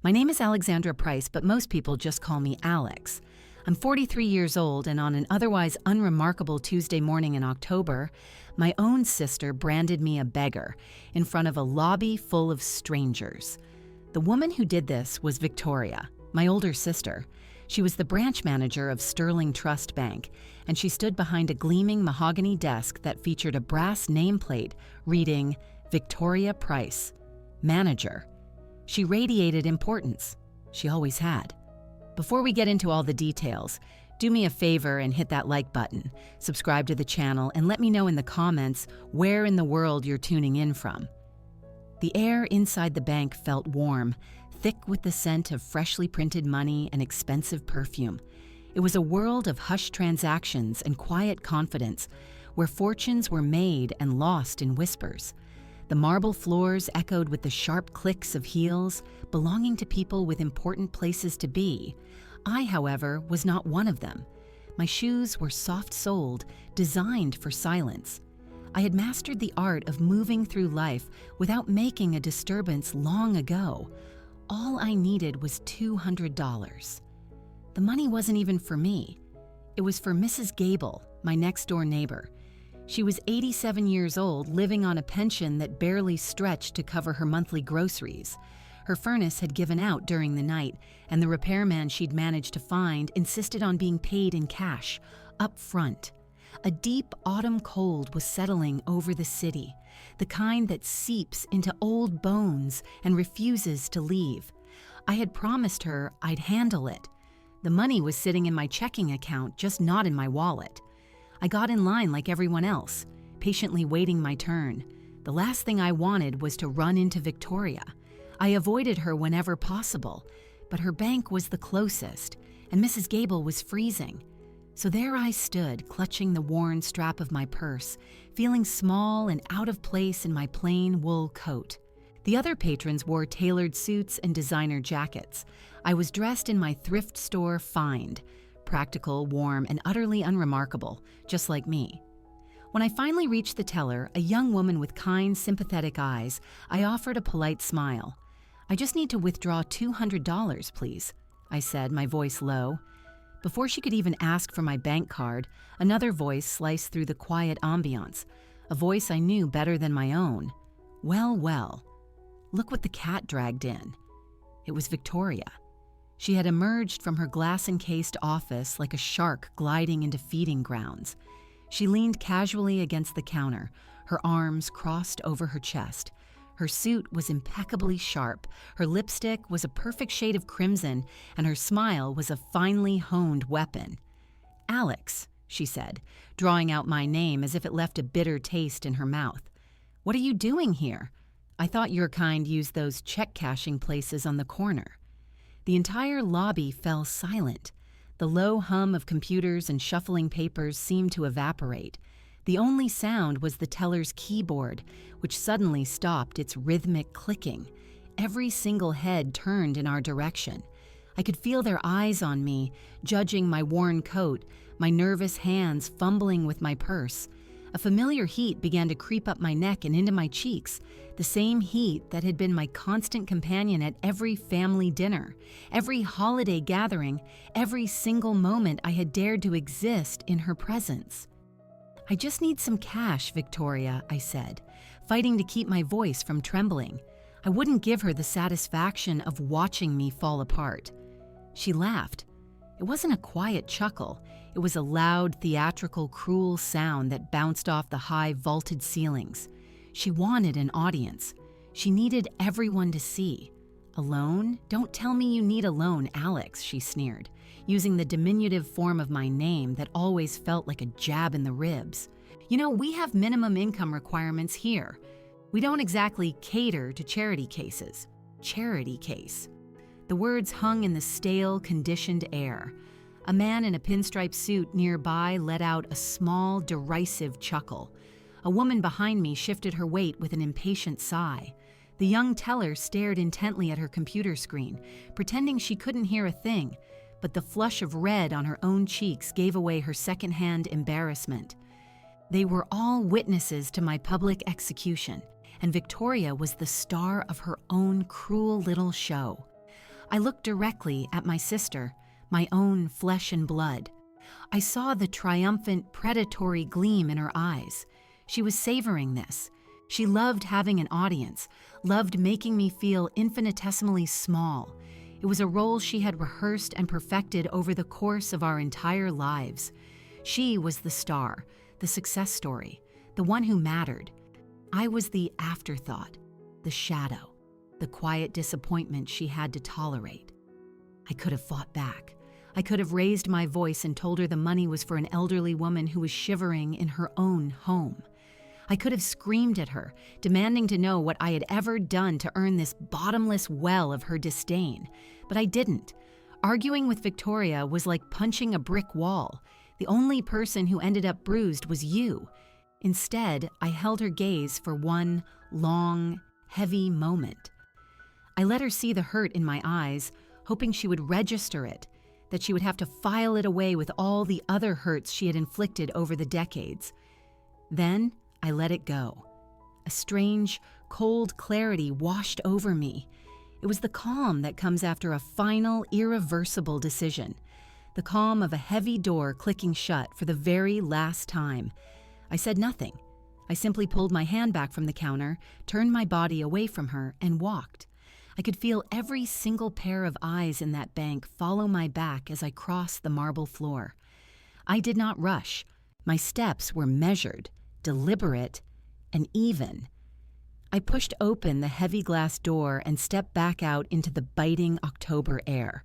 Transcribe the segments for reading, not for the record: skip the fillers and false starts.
My name is Alexandra Price, but most people just call me Alex. I'm 43 years old, and on an otherwise unremarkable Tuesday morning in October, my own sister branded me a beggar in front of a lobby full of strangers. The woman who did this was Victoria, my older sister. She was the branch manager of Sterling Trust Bank, and she stood behind a gleaming mahogany desk that featured a brass nameplate reading Victoria Price, Manager. She radiated importance. She always had. Before we get into all the details, do me a favor and hit that like button, subscribe to the channel, and let me know in the comments where in the world you're tuning in from. The air inside the bank felt warm, thick with the scent of freshly printed money and expensive perfume. It was a world of hushed transactions and quiet confidence, where fortunes were made and lost in whispers. The marble floors echoed with the sharp clicks of heels belonging to people with important places to be. I, however, was not one of them. My shoes were soft-soled, designed for silence. I had mastered the art of moving through life without making a disturbance long ago. All I needed was $200. The money wasn't even for me. It was for Mrs. Gable, my next-door neighbor. She was 87 years old, living on a pension that barely stretched to cover her monthly groceries. Her furnace had given out during the night, and the repairman she'd managed to find insisted on being paid in cash, up front. A deep autumn cold was settling over the city, the kind that seeps into old bones and refuses to leave. I had promised her I'd handle it. The money was sitting in my checking account, just not in my wallet. I got in line like everyone else, patiently waiting my turn. The last thing I wanted was to run into Victoria. I avoided her whenever possible, but her bank was the closest, and Mrs. Gable was freezing. So there I stood, clutching the worn strap of my purse, feeling small and out of place in my plain wool coat. The other patrons wore tailored suits and designer jackets. I was dressed in my thrift store find, practical, warm, and utterly unremarkable, just like me. When I finally reached the teller, a young woman with kind, sympathetic eyes, I offered a polite smile. "I just need to withdraw $200, please," I said, my voice low. Before she could even ask for my bank card, another voice sliced through the quiet ambiance, a voice I knew better than my own. Well, well, look what the cat dragged in. It was Victoria. She had emerged from her glass-encased office like a shark gliding into feeding grounds. She leaned casually against the counter, her arms crossed over her chest. Her suit was impeccably sharp, her lipstick was a perfect shade of crimson, and her smile was a finely honed weapon. "Alex," she said, drawing out my name as if it left a bitter taste in her mouth. "What are you doing here? I thought your kind used those check-cashing places on the corner." The entire lobby fell silent. The low hum of computers and shuffling papers seemed to evaporate. The only sound was the teller's keyboard, which suddenly stopped its rhythmic clicking. Every single head turned in our direction. I could feel their eyes on me, judging my worn coat, my nervous hands fumbling with my purse. A familiar heat began to creep up my neck and into my cheeks, the same heat that had been my constant companion at every family dinner, every holiday gathering, every single moment I had dared to exist in her presence. "I just need some cash, Victoria," I said, fighting to keep my voice from trembling. I wouldn't give her the satisfaction of watching me fall apart. She laughed. It wasn't a quiet chuckle. It was a loud, theatrical, cruel sound that bounced off the high, vaulted ceilings. She wanted an audience. She needed everyone to see. "Alone? Don't tell me you need a loan, Alex," she sneered, using the diminutive form of my name that always felt like a jab in the ribs. "You know, we have minimum income requirements here. We don't exactly cater to charity cases." Charity case. The words hung in the stale, conditioned air. A man in a pinstripe suit nearby let out a small, derisive chuckle. A woman behind me shifted her weight with an impatient sigh. The young teller stared intently at her computer screen, pretending she couldn't hear a thing, but the flush of red on her own cheeks gave away her secondhand embarrassment. They were all witnesses to my public execution, and Victoria was the star of her own cruel little show. I looked directly at my sister, my own flesh and blood. I saw the triumphant, predatory gleam in her eyes. She was savoring this. She loved having an audience, loved making me feel infinitesimally small. It was a role she had rehearsed and perfected over the course of our entire lives. She was the star, the success story, the one who mattered. I was the afterthought, the shadow, the quiet disappointment she had to tolerate. I could have fought back. I could have raised my voice and told her the money was for an elderly woman who was shivering in her own home. I could have screamed at her, demanding to know what I had ever done to earn this bottomless well of her disdain. But I didn't. Arguing with Victoria was like punching a brick wall. The only person who ended up bruised was you. Instead, I held her gaze for one long, heavy moment. I let her see the hurt in my eyes, hoping she would register it, that she would have to file it away with all the other hurts she had inflicted over the decades. Then I let it go. A strange, cold clarity washed over me. It was the calm that comes after a final, irreversible decision. The calm of a heavy door clicking shut for the very last time. I said nothing. I simply pulled my hand back from the counter, turned my body away from her, and walked. I could feel every single pair of eyes in that bank follow my back as I crossed the marble floor. I did not rush. My steps were measured, deliberate, and even. I pushed open the heavy glass door and stepped back out into the biting October air.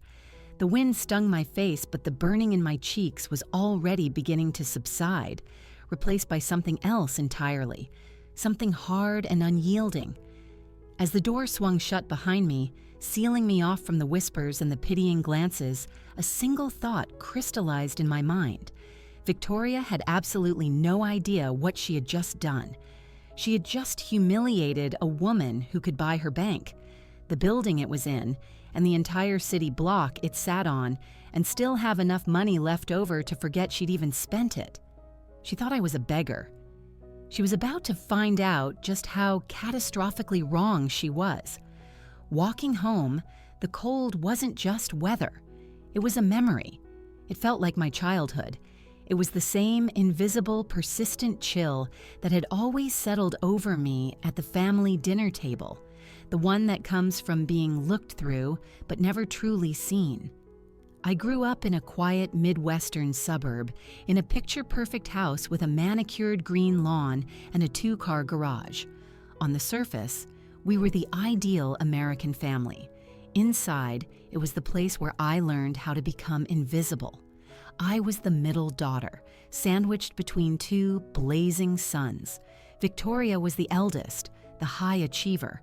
The wind stung my face, but the burning in my cheeks was already beginning to subside, replaced by something else entirely, something hard and unyielding. As the door swung shut behind me, sealing me off from the whispers and the pitying glances, a single thought crystallized in my mind. Victoria had absolutely no idea what she had just done. She had just humiliated a woman who could buy her bank, the building it was in, and the entire city block it sat on, and still have enough money left over to forget she'd even spent it. She thought I was a beggar. She was about to find out just how catastrophically wrong she was. Walking home, the cold wasn't just weather. It was a memory. It felt like my childhood. It was the same invisible, persistent chill that had always settled over me at the family dinner table, the one that comes from being looked through but never truly seen. I grew up in a quiet Midwestern suburb, in a picture-perfect house with a manicured green lawn and a 2-car garage. On the surface, we were the ideal American family. Inside, it was the place where I learned how to become invisible. I was the middle daughter, sandwiched between two blazing suns. Victoria was the eldest, the high achiever.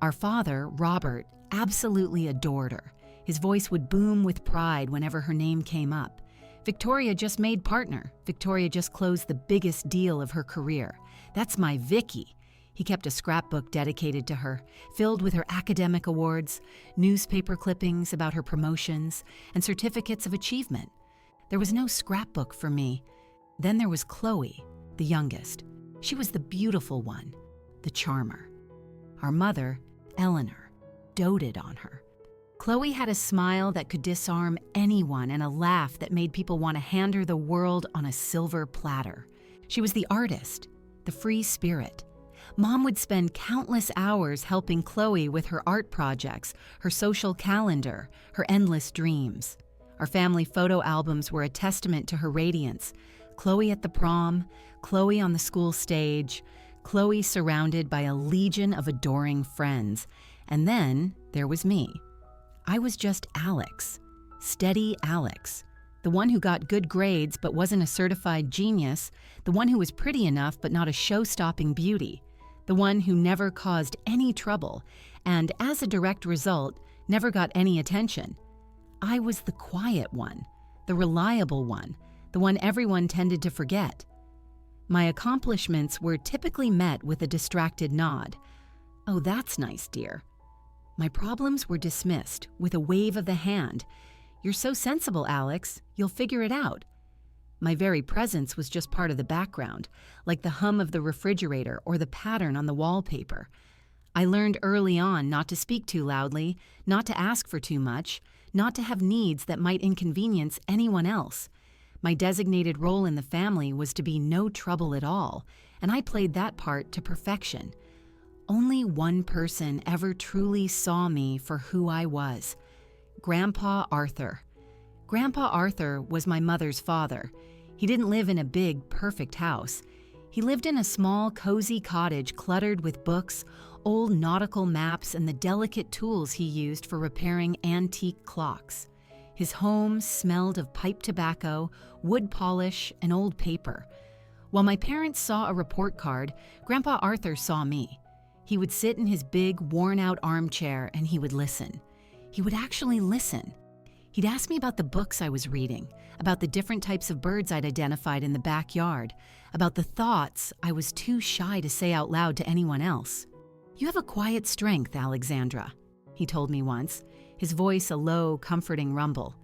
Our father, Robert, absolutely adored her. His voice would boom with pride whenever her name came up. Victoria just made partner. Victoria just closed the biggest deal of her career. That's my Vicky. He kept a scrapbook dedicated to her, filled with her academic awards, newspaper clippings about her promotions, and certificates of achievement. There was no scrapbook for me. Then there was Chloe, the youngest. She was the beautiful one, the charmer. Our mother, Eleanor, doted on her. Chloe had a smile that could disarm anyone and a laugh that made people want to hand her the world on a silver platter. She was the artist, the free spirit. Mom would spend countless hours helping Chloe with her art projects, her social calendar, her endless dreams. Our family photo albums were a testament to her radiance. Chloe at the prom, Chloe on the school stage, Chloe surrounded by a legion of adoring friends. And then there was me. I was just Alex, steady Alex, the one who got good grades but wasn't a certified genius, the one who was pretty enough but not a show-stopping beauty, the one who never caused any trouble and, as a direct result, never got any attention. I was the quiet one, the reliable one, the one everyone tended to forget. My accomplishments were typically met with a distracted nod. "Oh, that's nice, dear." My problems were dismissed with a wave of the hand. "You're so sensible, Alex. You'll figure it out." My very presence was just part of the background, like the hum of the refrigerator or the pattern on the wallpaper. I learned early on not to speak too loudly, not to ask for too much, not to have needs that might inconvenience anyone else. My designated role in the family was to be no trouble at all, and I played that part to perfection. Only one person ever truly saw me for who I was: Grandpa Arthur. Grandpa Arthur was my mother's father. He didn't live in a big, perfect house. He lived in a small, cozy cottage cluttered with books, old nautical maps, and the delicate tools he used for repairing antique clocks. His home smelled of pipe tobacco, wood polish, and old paper. While my parents saw a report card, Grandpa Arthur saw me. He would sit in his big, worn-out armchair and he would listen. He would actually listen. He'd ask me about the books I was reading, about the different types of birds I'd identified in the backyard, about the thoughts I was too shy to say out loud to anyone else. "You have a quiet strength, Alexandra," he told me once, his voice a low, comforting rumble.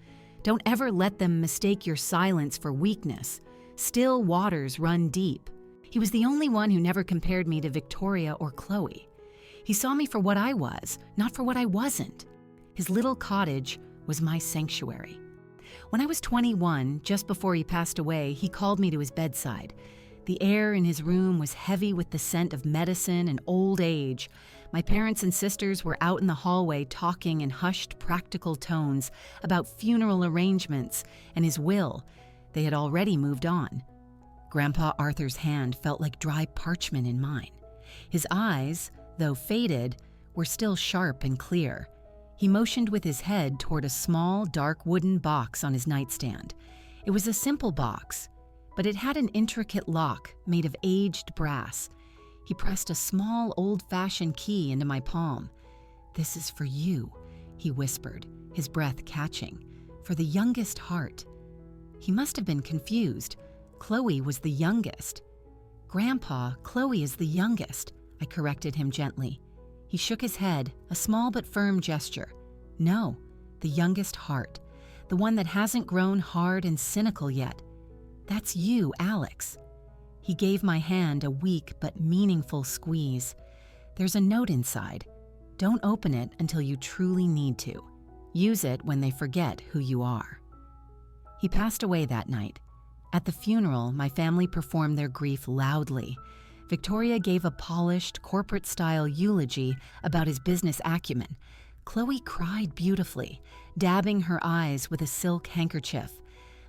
"Don't ever let them mistake your silence for weakness. Still waters run deep." He was the only one who never compared me to Victoria or Chloe. He saw me for what I was, not for what I wasn't. His little cottage was my sanctuary. When I was 21, just before he passed away, he called me to his bedside. The air in his room was heavy with the scent of medicine and old age. My parents and sisters were out in the hallway talking in hushed, practical tones about funeral arrangements and his will. They had already moved on. Grandpa Arthur's hand felt like dry parchment in mine. His eyes, though faded, were still sharp and clear. He motioned with his head toward a small, dark wooden box on his nightstand. It was a simple box, but it had an intricate lock made of aged brass. He pressed a small, old-fashioned key into my palm. "This is for you," he whispered, his breath catching, "for the youngest heart." He must have been confused. Chloe was the youngest. "Grandpa, Chloe is the youngest," I corrected him gently. He shook his head, a small but firm gesture. "No, the youngest heart, the one that hasn't grown hard and cynical yet. That's you, Alex." He gave my hand a weak but meaningful squeeze. "There's a note inside. Don't open it until you truly need to. Use it when they forget who you are." He passed away that night. At the funeral, my family performed their grief loudly. Victoria gave a polished, corporate-style eulogy about his business acumen. Chloe cried beautifully, dabbing her eyes with a silk handkerchief.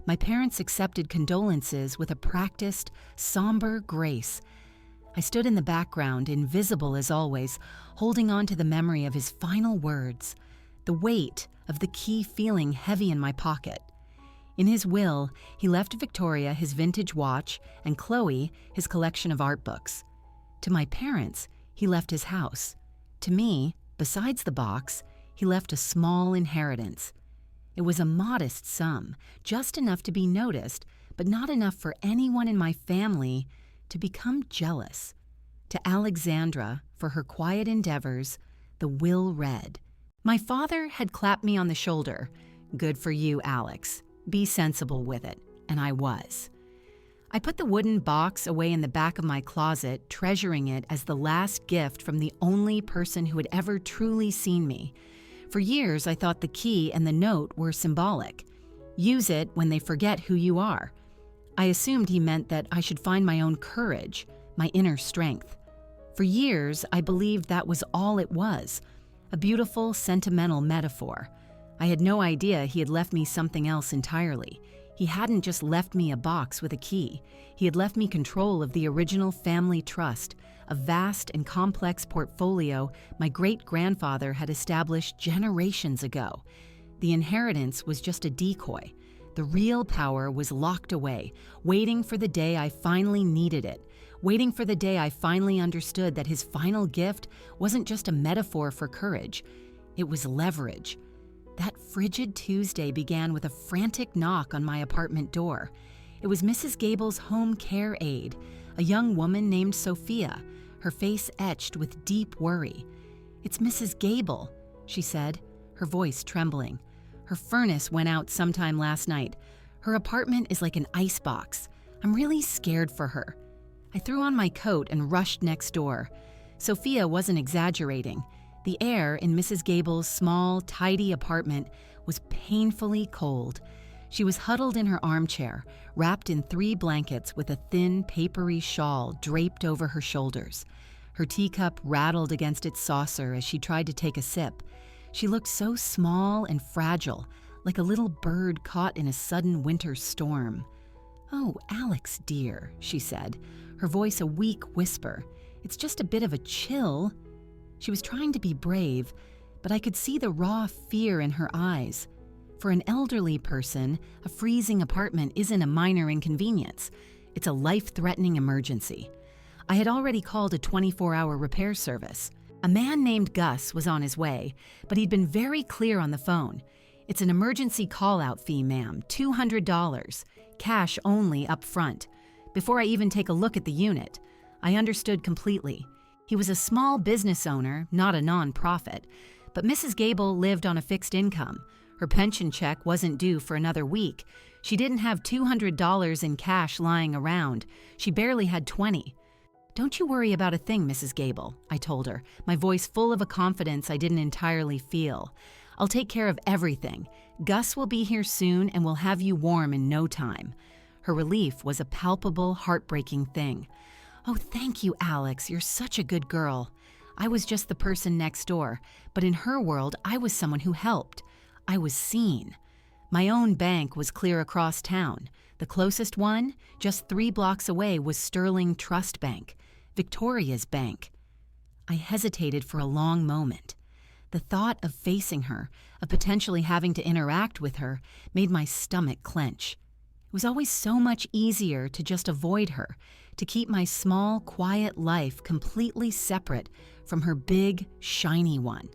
My parents accepted condolences with a practiced, somber grace. I stood in the background, invisible as always, holding on to the memory of his final words, the weight of the key feeling heavy in my pocket. In his will, he left Victoria his vintage watch and Chloe his collection of art books. To my parents, he left his house. To me, besides the box, he left a small inheritance. It was a modest sum, just enough to be noticed, but not enough for anyone in my family to become jealous. To Alexandra, for her quiet endeavors, the will read. My father had clapped me on the shoulder. "Good for you, Alex. Be sensible with it," and I was. I put the wooden box away in the back of my closet, treasuring it as the last gift from the only person who had ever truly seen me. For years, I thought the key and the note were symbolic. Use it when they forget who you are. I assumed he meant that I should find my own courage, my inner strength. For years, I believed that was all it was, a beautiful, sentimental metaphor. I had no idea he had left me something else entirely. He hadn't just left me a box with a key. He had left me control of the original family trust, a vast and complex portfolio my great-grandfather had established generations ago. The inheritance was just a decoy. The real power was locked away, waiting for the day I finally needed it, waiting for the day I finally understood that his final gift wasn't just a metaphor for courage. It was leverage. That frigid Tuesday began with a frantic knock on my apartment door. It was Mrs. Gable's home care aide, a young woman named Sophia, her face etched with deep worry. "It's Mrs. Gable," she said, her voice trembling. "Her furnace went out sometime last night. Her apartment is like an icebox. I'm really scared for her." I threw on my coat and rushed next door. Sophia wasn't exaggerating. The air in Mrs. Gable's small, tidy apartment was painfully cold. She was huddled in her armchair, wrapped in 3 blankets with a thin, papery shawl draped over her shoulders. Her teacup rattled against its saucer as she tried to take a sip. She looked so small and fragile, like a little bird caught in a sudden winter storm. "Oh, Alex, dear," she said, her voice a weak whisper. "It's just a bit of a chill." She was trying to be brave, but I could see the raw fear in her eyes. For an elderly person, a freezing apartment isn't a minor inconvenience. It's a life-threatening emergency. I had already called a 24-hour repair service. A man named Gus was on his way, but he'd been very clear on the phone. "It's an emergency call-out fee, ma'am, $200, cash only up front." Before I even take a look at the unit, I understood completely. He was a small business owner, not a non-profit, but Mrs. Gable lived on a fixed income. Her pension check wasn't due for another week. She didn't have $200 in cash lying around. She barely had 20. "Don't you worry about a thing, Mrs. Gable," I told her, my voice full of a confidence I didn't entirely feel. "I'll take care of everything. Gus will be here soon and will have you warm in no time." Her relief was a palpable, heartbreaking thing. "Oh, thank you, Alex. You're such a good girl." I was just the person next door, but in her world, I was someone who helped. I was seen. My own bank was clear across town. The closest one, just 3 blocks away, was Sterling Trust Bank, Victoria's bank. I hesitated for a long moment. The thought of facing her, of potentially having to interact with her, made my stomach clench. It was always so much easier to just avoid her, to keep my small, quiet life completely separate from her big, shiny one.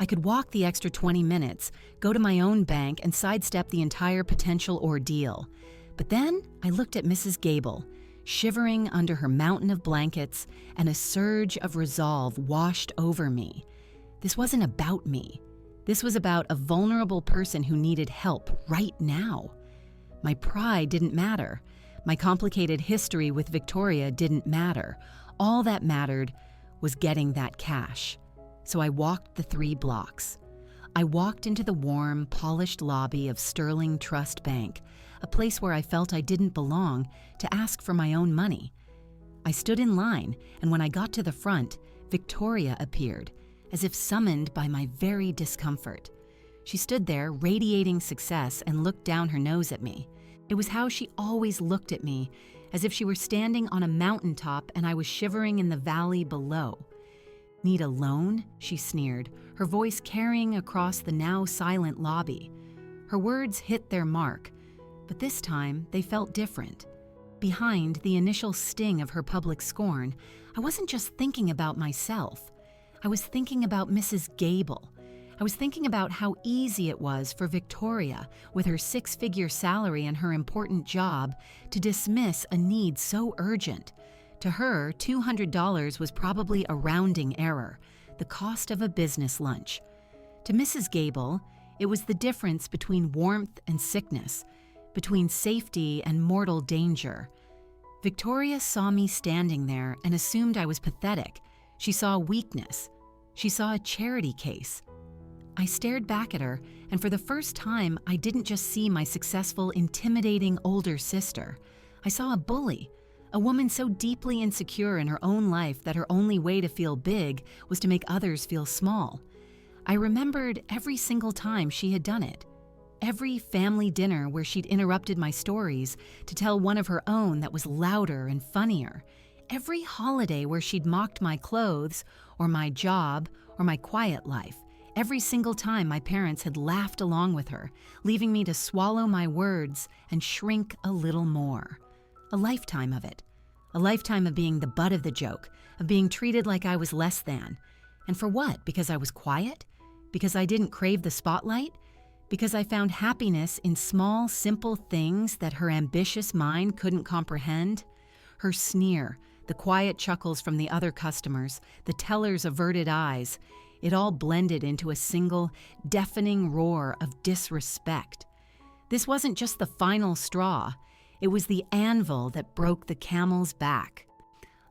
I could walk the extra 20 minutes, go to my own bank, and sidestep the entire potential ordeal. But then I looked at Mrs. Gable, shivering under her mountain of blankets, and a surge of resolve washed over me. This wasn't about me. This was about a vulnerable person who needed help right now. My pride didn't matter. My complicated history with Victoria didn't matter. All that mattered was getting that cash. So I walked the 3 blocks. I walked into the warm, polished lobby of Sterling Trust Bank, a place where I felt I didn't belong, to ask for my own money. I stood in line, and when I got to the front, Victoria appeared, as if summoned by my very discomfort. She stood there, radiating success, and looked down her nose at me. It was how she always looked at me, as if she were standing on a mountaintop and I was shivering in the valley below. "Need a loan?" she sneered, her voice carrying across the now silent lobby. Her words hit their mark, but this time they felt different. Behind the initial sting of her public scorn, I wasn't just thinking about myself. I was thinking about Mrs. Gable. I was thinking about how easy it was for Victoria, with her 6-figure salary and her important job, to dismiss a need so urgent. To her, $200 was probably a rounding error, the cost of a business lunch. To Mrs. Gable, it was the difference between warmth and sickness, between safety and mortal danger. Victoria saw me standing there and assumed I was pathetic. She saw weakness. She saw a charity case. I stared back at her, and for the first time, I didn't just see my successful, intimidating older sister. I saw a bully, a woman so deeply insecure in her own life that her only way to feel big was to make others feel small. I remembered every single time she had done it. Every family dinner where she'd interrupted my stories to tell one of her own that was louder and funnier. Every holiday where she'd mocked my clothes, or my job, or my quiet life. Every single time my parents had laughed along with her, leaving me to swallow my words and shrink a little more. A lifetime of it. A lifetime of being the butt of the joke, of being treated like I was less than. And for what? Because I was quiet? Because I didn't crave the spotlight? Because I found happiness in small, simple things that her ambitious mind couldn't comprehend? Her sneer, the quiet chuckles from the other customers, the teller's averted eyes, it all blended into a single, deafening roar of disrespect. This wasn't just the final straw. It was the anvil that broke the camel's back.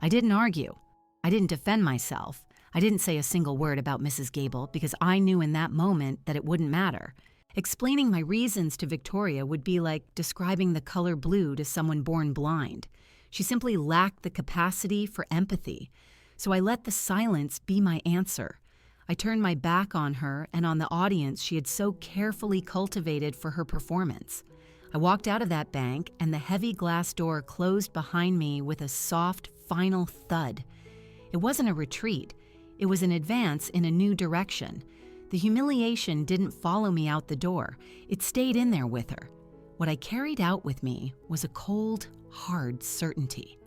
I didn't argue. I didn't defend myself. I didn't say a single word about Mrs. Gable because I knew in that moment that it wouldn't matter. Explaining my reasons to Victoria would be like describing the color blue to someone born blind. She simply lacked the capacity for empathy. So I let the silence be my answer. I turned my back on her and on the audience she had so carefully cultivated for her performance. I walked out of that bank, and the heavy glass door closed behind me with a soft, final thud. It wasn't a retreat. It was an advance in a new direction. The humiliation didn't follow me out the door. It stayed in there with her. What I carried out with me was a cold, hard certainty.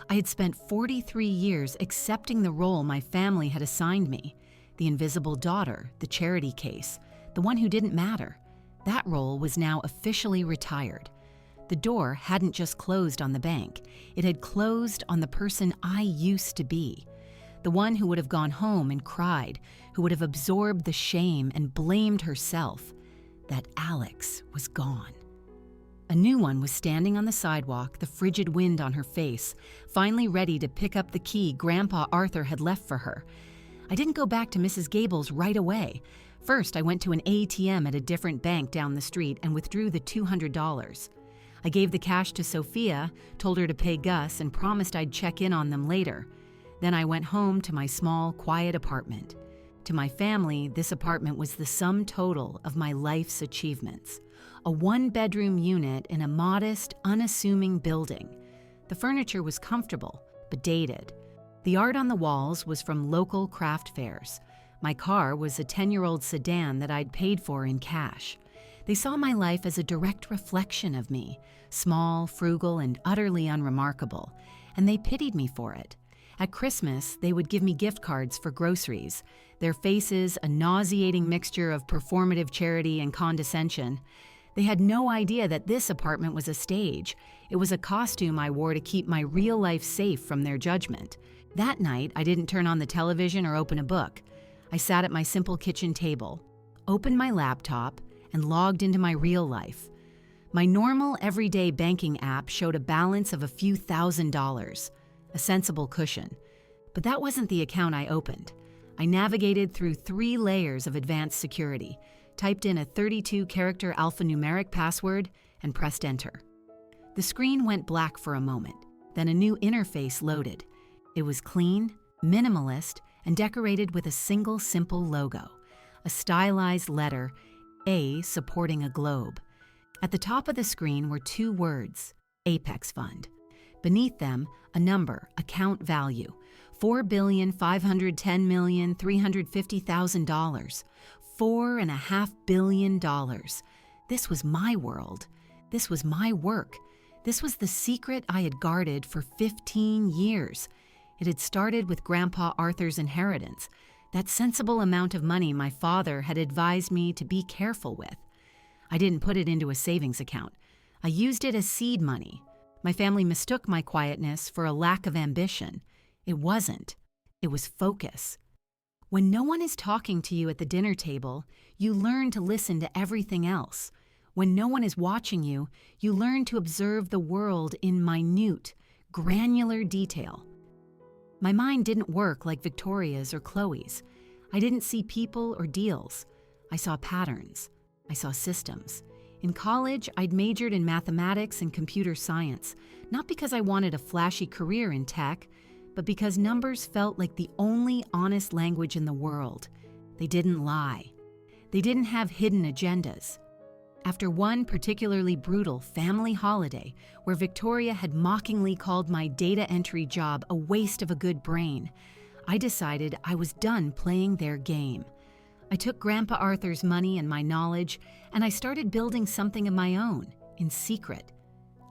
I had spent 43 years accepting the role my family had assigned me. The invisible daughter, the charity case, the one who didn't matter. That role was now officially retired. The door hadn't just closed on the bank. It had closed on the person I used to be. The one who would have gone home and cried, who would have absorbed the shame and blamed herself. That Alex was gone. A new one was standing on the sidewalk, the frigid wind on her face, finally ready to pick up the key Grandpa Arthur had left for her. I didn't go back to Mrs. Gable's right away. First, I went to an ATM at a different bank down the street and withdrew the $200. I gave the cash to Sophia, told her to pay Gus, and promised I'd check in on them later. Then I went home to my small, quiet apartment. To my family, this apartment was the sum total of my life's achievements. A one-bedroom unit in a modest, unassuming building. The furniture was comfortable, but dated. The art on the walls was from local craft fairs. My car was a 10-year-old sedan that I'd paid for in cash. They saw my life as a direct reflection of me, small, frugal, and utterly unremarkable, and they pitied me for it. At Christmas, they would give me gift cards for groceries, their faces a nauseating mixture of performative charity and condescension. They had no idea that this apartment was a stage. It was a costume I wore to keep my real life safe from their judgment. That night, I didn't turn on the television or open a book. I sat at my simple kitchen table, opened my laptop, and logged into my real life. My normal, everyday banking app showed a balance of a few $1,000s, a sensible cushion. But that wasn't the account I opened. I navigated through 3 layers of advanced security, typed in a 32-character alphanumeric password, and pressed enter. The screen went black for a moment, then a new interface loaded. It was clean, minimalist, and decorated with a single simple logo, a stylized letter, A supporting a globe. At the top of the screen were 2 words, Apex Fund. Beneath them, a number, account value, $4,510,350,000. $4.5 billion. This was my world. This was my work. This was the secret I had guarded for 15 years. It had started with Grandpa Arthur's inheritance, that sensible amount of money my father had advised me to be careful with. I didn't put it into a savings account. I used it as seed money. My family mistook my quietness for a lack of ambition. It wasn't. It was focus. When no one is talking to you at the dinner table, you learn to listen to everything else. When no one is watching you, you learn to observe the world in minute, granular detail. My mind didn't work like Victoria's or Chloe's. I didn't see people or deals. I saw patterns. I saw systems. In college, I'd majored in mathematics and computer science, not because I wanted a flashy career in tech, but because numbers felt like the only honest language in the world. They didn't lie. They didn't have hidden agendas. After one particularly brutal family holiday where Victoria had mockingly called my data entry job a waste of a good brain, I decided I was done playing their game. I took Grandpa Arthur's money and my knowledge, and I started building something of my own, in secret.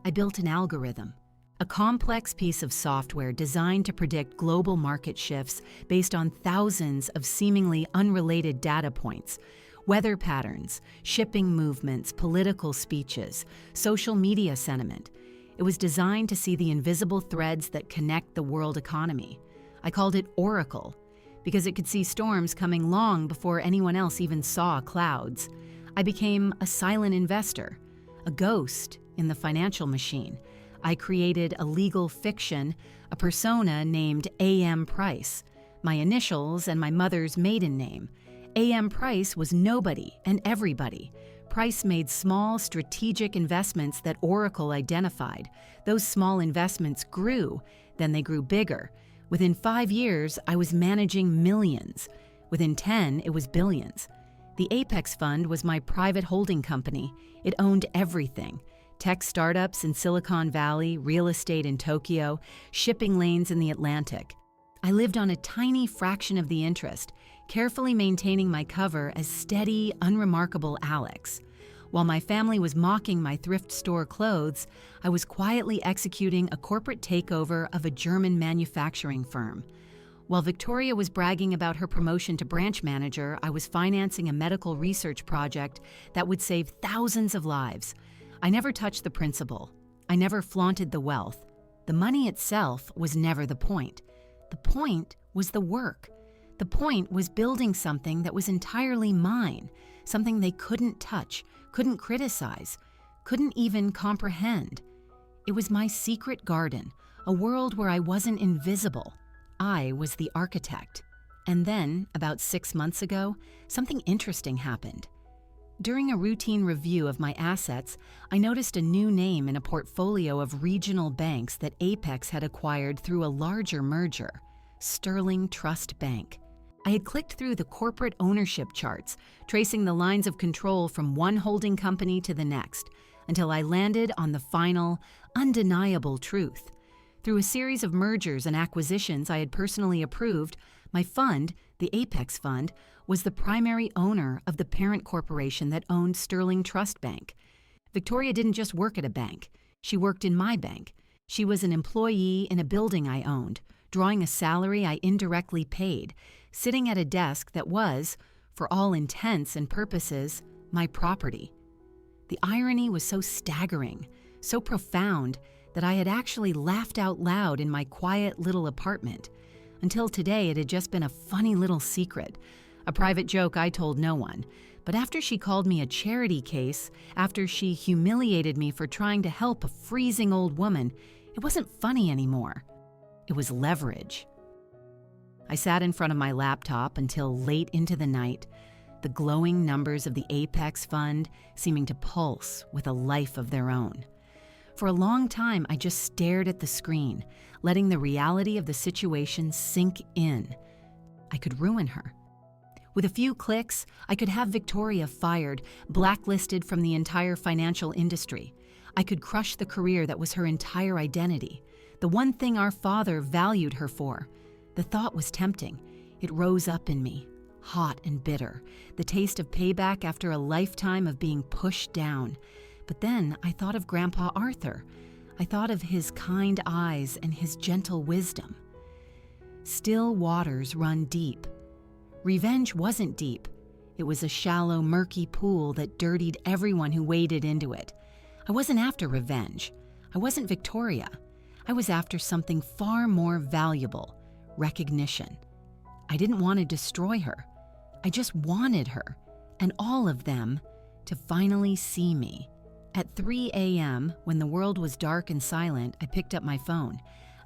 I built an algorithm, a complex piece of software designed to predict global market shifts based on thousands of seemingly unrelated data points, weather patterns, shipping movements, political speeches, social media sentiment. It was designed to see the invisible threads that connect the world economy. I called it Oracle, because it could see storms coming long before anyone else even saw clouds. I became a silent investor, a ghost in the financial machine. I created a legal fiction, a persona named A.M. Price, my initials and my mother's maiden name. A.M. Price was nobody and everybody. Price made small, strategic investments that Oracle identified. Those small investments grew, then they grew bigger. Within 5 years, I was managing millions. Within 10, it was billions. The Apex Fund was my private holding company. It owned everything: tech startups in Silicon Valley, real estate in Tokyo, shipping lanes in the Atlantic. I lived on a tiny fraction of the interest, carefully maintaining my cover as steady, unremarkable Alex. While my family was mocking my thrift store clothes, I was quietly executing a corporate takeover of a German manufacturing firm. While Victoria was bragging about her promotion to branch manager, I was financing a medical research project that would save thousands of lives. I never touched the principal. I never flaunted the wealth. The money itself was never the point. The point was the work. The point was building something that was entirely mine, something they couldn't touch, couldn't criticize, couldn't even comprehend. It was my secret garden, a world where I wasn't invisible. I was the architect. And then, about 6 months ago, something interesting happened. During a routine review of my assets, I noticed a new name in a portfolio of regional banks that Apex had acquired through a larger merger: Sterling Trust Bank. I had clicked through the corporate ownership charts, tracing the lines of control from one holding company to the next, until I landed on the final, undeniable truth. Through a series of mergers and acquisitions I had personally approved, my fund, the Apex Fund, was the primary owner of the parent corporation that owned Sterling Trust Bank. Victoria didn't just work at a bank. She worked in my bank. She was an employee in a building I owned, drawing a salary I indirectly paid, sitting at a desk that was, for all intents and purposes, my property. The irony was so staggering, so profound, that I had actually laughed out loud in my quiet little apartment. Until today, it had just been a funny little secret, a private joke I told no one. But after she called me a charity case, after she humiliated me for trying to help a freezing old woman, it wasn't funny anymore. It was leverage. I sat in front of my laptop until late into the night, the glowing numbers of the Apex Fund seeming to pulse with a life of their own. For a long time, I just stared at the screen, letting the reality of the situation sink in. I could ruin her. With a few clicks, I could have Victoria fired, blacklisted from the entire financial industry. I could crush the career that was her entire identity, the one thing our father valued her for. The thought was tempting. It rose up in me, hot and bitter, the taste of payback after a lifetime of being pushed down. But then I thought of Grandpa Arthur. I thought of his kind eyes and his gentle wisdom. Still waters run deep. Revenge wasn't deep. It was a shallow, murky pool that dirtied everyone who waded into it. I wasn't after revenge. I wasn't Victoria. I was after something far more valuable: recognition. I didn't want to destroy her. I just wanted her, and all of them, to finally see me. At 3 a.m., when the world was dark and silent, I picked up my phone.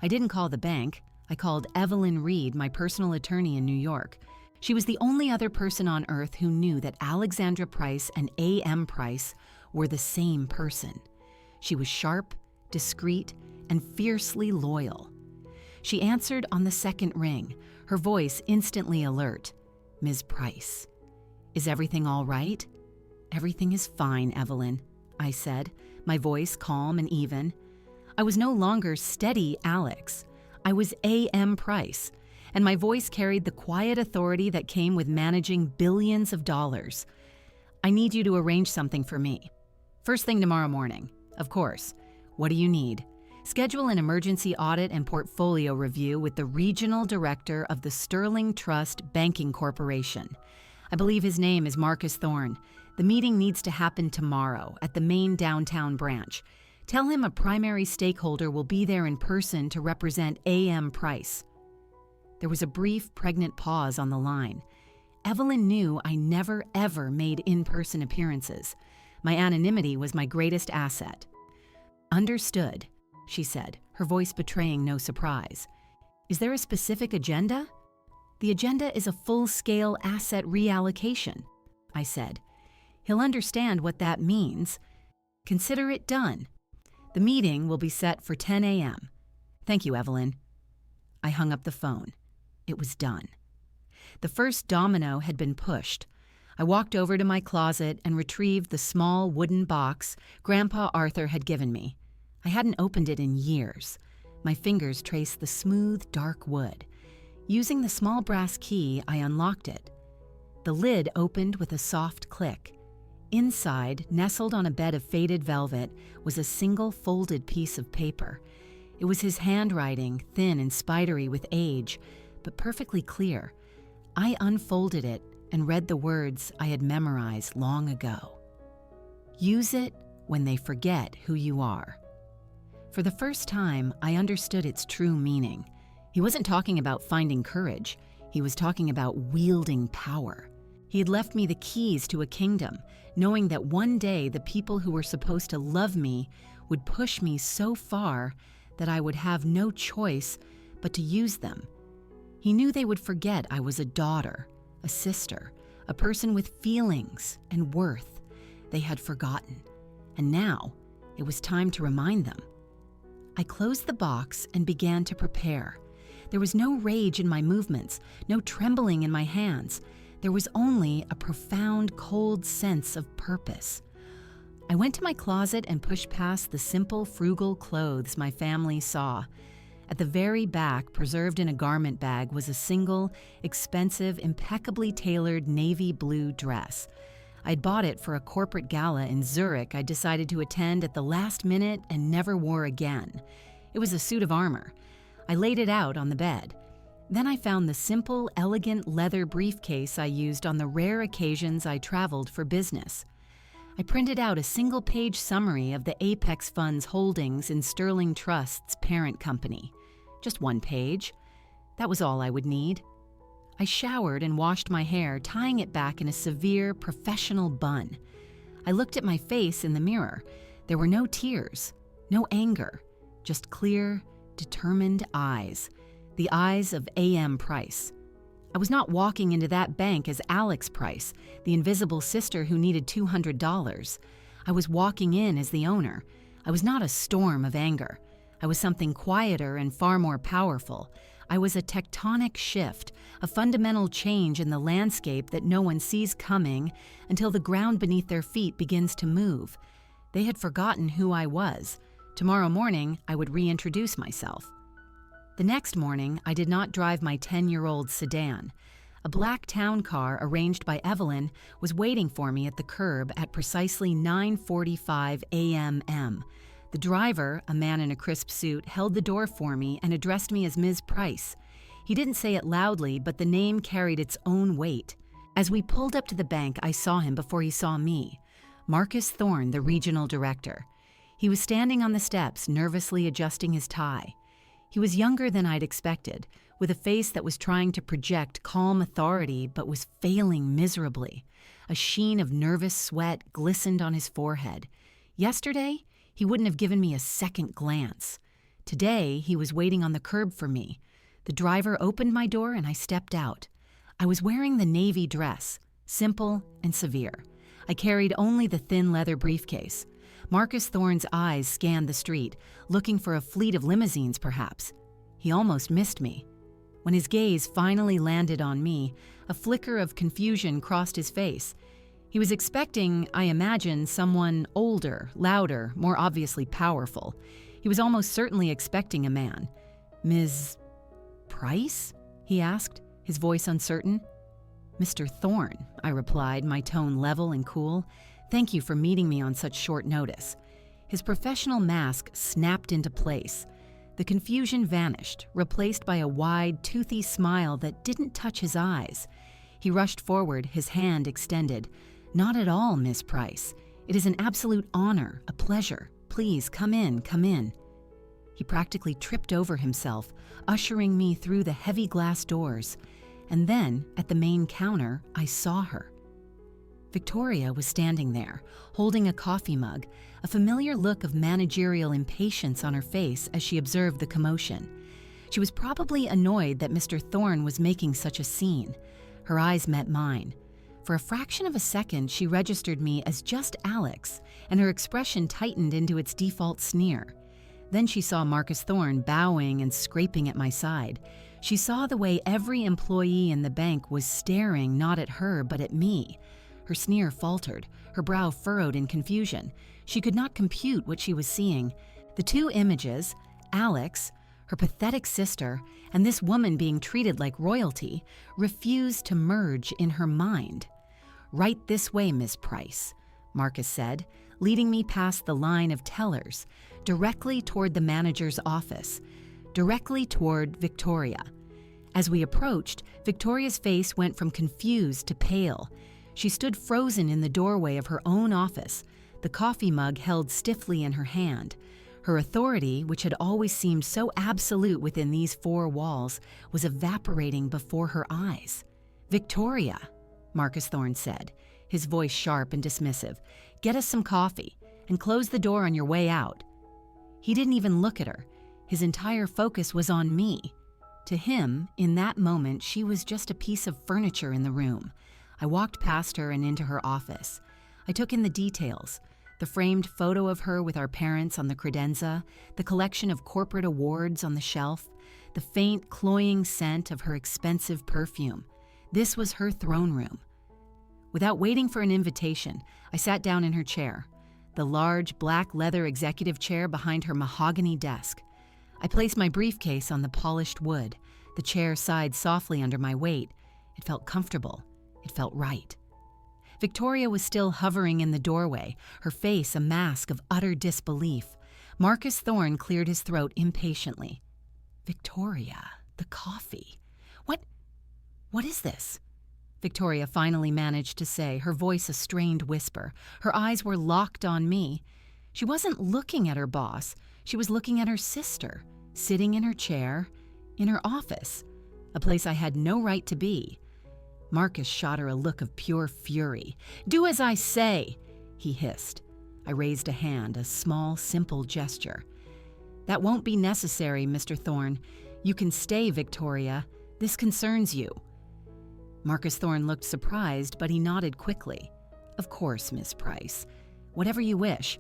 I didn't call the bank. I called Evelyn Reed, my personal attorney in New York. She was the only other person on earth who knew that Alexandra Price and A.M. Price were the same person. She was sharp, discreet, and fiercely loyal. She answered on the second ring, her voice instantly alert. "Ms. Price. Is everything all right?" "Everything is fine, Evelyn," I said, my voice calm and even. I was no longer steady Alex. I was A.M. Price, and my voice carried the quiet authority that came with managing billions of dollars. "I need you to arrange something for me. First thing tomorrow morning, of course. What do you need?" "Schedule an emergency audit and portfolio review with the regional director of the Sterling Trust Banking Corporation. I believe his name is Marcus Thorne. The meeting needs to happen tomorrow at the main downtown branch. Tell him a primary stakeholder will be there in person to represent A.M. Price." There was a brief, pregnant pause on the line. Evelyn knew I never, ever made in-person appearances. My anonymity was my greatest asset. "Understood." she said, her voice betraying no surprise. Is there a specific agenda? The agenda is a full-scale asset reallocation, I said. He'll understand what that means. Consider it done. The meeting will be set for 10 a.m. Thank you, Evelyn. I hung up the phone. It was done. The first domino had been pushed. I walked over to my closet and retrieved the small wooden box Grandpa Arthur had given me. I hadn't opened it in years. My fingers traced the smooth, dark wood. Using the small brass key, I unlocked it. The lid opened with a soft click. Inside, nestled on a bed of faded velvet, was a single folded piece of paper. It was his handwriting, thin and spidery with age, but perfectly clear. I unfolded it and read the words I had memorized long ago. Use it when they forget who you are. For the first time, I understood its true meaning. He wasn't talking about finding courage. He was talking about wielding power. He had left me the keys to a kingdom, knowing that one day the people who were supposed to love me would push me so far that I would have no choice but to use them. He knew they would forget I was a daughter, a sister, a person with feelings and worth. They had forgotten, and now it was time to remind them. I closed the box and began to prepare. There was no rage in my movements, no trembling in my hands. There was only a profound, cold sense of purpose. I went to my closet and pushed past the simple, frugal clothes my family saw. At the very back, preserved in a garment bag, was a single, expensive, impeccably tailored navy blue dress. I'd bought it for a corporate gala in Zurich I decided to attend at the last minute and never wore again. It was a suit of armor. I laid it out on the bed. Then I found the simple, elegant leather briefcase I used on the rare occasions I traveled for business. I printed out a single-page summary of the Apex Fund's holdings in Sterling Trust's parent company. Just one page. That was all I would need. I showered and washed my hair, tying it back in a severe, professional bun. I looked at my face in the mirror. There were no tears, no anger, just clear, determined eyes. The eyes of A.M. Price. I was not walking into that bank as Alex Price, the invisible sister who needed $200. I was walking in as the owner. I was not a storm of anger. I was something quieter and far more powerful. I was a tectonic shift, a fundamental change in the landscape that no one sees coming until the ground beneath their feet begins to move. They had forgotten who I was. Tomorrow morning, I would reintroduce myself. The next morning, I did not drive my 10-year-old sedan. A black town car arranged by Evelyn was waiting for me at the curb at precisely 9:45 a.m. The driver, a man in a crisp suit, held the door for me and addressed me as Ms. Price. He didn't say it loudly, but the name carried its own weight. As we pulled up to the bank, I saw him before he saw me. Marcus Thorne, the regional director. He was standing on the steps, nervously adjusting his tie. He was younger than I'd expected, with a face that was trying to project calm authority but was failing miserably. A sheen of nervous sweat glistened on his forehead. Yesterday, he wouldn't have given me a second glance. Today, he was waiting on the curb for me. The driver opened my door and I stepped out. I was wearing the navy dress, simple and severe. I carried only the thin leather briefcase. Marcus Thorne's eyes scanned the street, looking for a fleet of limousines, perhaps. He almost missed me. When his gaze finally landed on me, a flicker of confusion crossed his face. He was expecting, I imagine, someone older, louder, more obviously powerful. He was almost certainly expecting a man. Ms. Price? He asked, his voice uncertain. Mr. Thorne, I replied, my tone level and cool. Thank you for meeting me on such short notice. His professional mask snapped into place. The confusion vanished, replaced by a wide, toothy smile that didn't touch his eyes. He rushed forward, his hand extended. Not at all, Miss Price. It is an absolute honor, a pleasure. Please, come in, come in. He practically tripped over himself, ushering me through the heavy glass doors. And then, at the main counter, I saw her. Victoria was standing there, holding a coffee mug, a familiar look of managerial impatience on her face as she observed the commotion. She was probably annoyed that Mr. Thorne was making such a scene. Her eyes met mine. For a fraction of a second, she registered me as just Alex, and her expression tightened into its default sneer. Then she saw Marcus Thorne bowing and scraping at my side. She saw the way every employee in the bank was staring not at her but at me. Her sneer faltered, her brow furrowed in confusion. She could not compute what she was seeing. The two images, Alex, her pathetic sister, and this woman being treated like royalty, refused to merge in her mind. "Right this way, Miss Price," Marcus said, leading me past the line of tellers, directly toward the manager's office, directly toward Victoria. As we approached, Victoria's face went from confused to pale. She stood frozen in the doorway of her own office, the coffee mug held stiffly in her hand. Her authority, which had always seemed so absolute within these four walls, was evaporating before her eyes. "Victoria," Marcus Thorne said, his voice sharp and dismissive, "get us some coffee, and close the door on your way out." He didn't even look at her. His entire focus was on me. To him, in that moment, she was just a piece of furniture in the room. I walked past her and into her office. I took in the details: the framed photo of her with our parents on the credenza, the collection of corporate awards on the shelf, the faint, cloying scent of her expensive perfume. This was her throne room. Without waiting for an invitation, I sat down in her chair, the large black leather executive chair behind her mahogany desk. I placed my briefcase on the polished wood. The chair sighed softly under my weight. It felt comfortable. It felt right. Victoria was still hovering in the doorway, her face a mask of utter disbelief. Marcus Thorne cleared his throat impatiently. "Victoria, the coffee. What is this?" Victoria finally managed to say, her voice a strained whisper. Her eyes were locked on me. She wasn't looking at her boss. She was looking at her sister, sitting in her chair, in her office, a place I had no right to be. Marcus shot her a look of pure fury. "Do as I say," he hissed. I raised a hand, a small, simple gesture. "That won't be necessary, Mr. Thorne. You can stay, Victoria. This concerns you." Marcus Thorne looked surprised, but he nodded quickly. "Of course, Miss Price. Whatever you wish."